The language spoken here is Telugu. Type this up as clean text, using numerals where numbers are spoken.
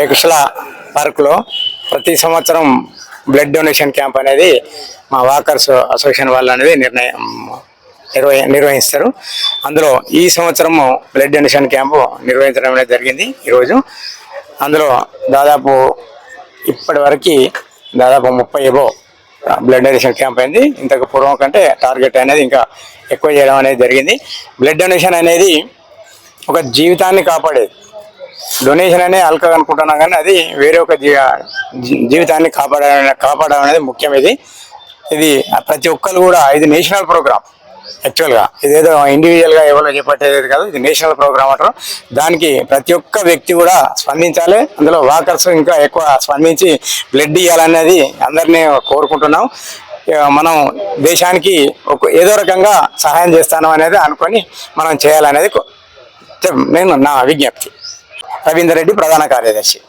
ఏకశిల పార్కులో ప్రతి సంవత్సరం బ్లడ్ డొనేషన్ క్యాంప్ అనేది మా వాకర్స్ అసోసియేషన్ వాళ్ళు అనేది నిర్వహిస్తారు. అందులో ఈ సంవత్సరము బ్లడ్ డొనేషన్ క్యాంపు నిర్వహించడం అనేది జరిగింది. ఈరోజు అందులో దాదాపు ఇప్పటి వరకు దాదాపు 30 బ్లడ్ డొనేషన్ క్యాంప్ అయింది. ఇంతకు పూర్వం కంటే టార్గెట్ అనేది ఇంకా ఎక్కువ చేయడం అనేది జరిగింది. బ్లడ్ డొనేషన్ అనేది ఒక జీవితాన్ని కాపాడేది. డొనేషన్ అనేది అల్కగా అనుకుంటున్నాం కానీ అది వేరే ఒక జీవితాన్ని కాపాడడం అనేది ముఖ్యం. ఇది ప్రతి ఒక్కరు కూడా ఇది నేషనల్ ప్రోగ్రామ్. యాక్చువల్గా ఇదేదో ఇండివిజువల్గా ఎవరో చేపట్టేది కాదు, ఇది నేషనల్ ప్రోగ్రామ్ అంటారు. దానికి ప్రతి ఒక్క వ్యక్తి కూడా స్పందించాలి. అందులో వాకర్స్ ఇంకా ఎక్కువ స్పందించి బ్లడ్ ఇవ్వాలనేది అందరినీ కోరుకుంటున్నాం. మనం దేశానికి ఏదో రకంగా సహాయం చేస్తాను అనేది అనుకొని మనం చేయాలనేది నేను నా విజ్ఞప్తి. రవీందర్ రెడ్డి, ప్రధాన కార్యదర్శి.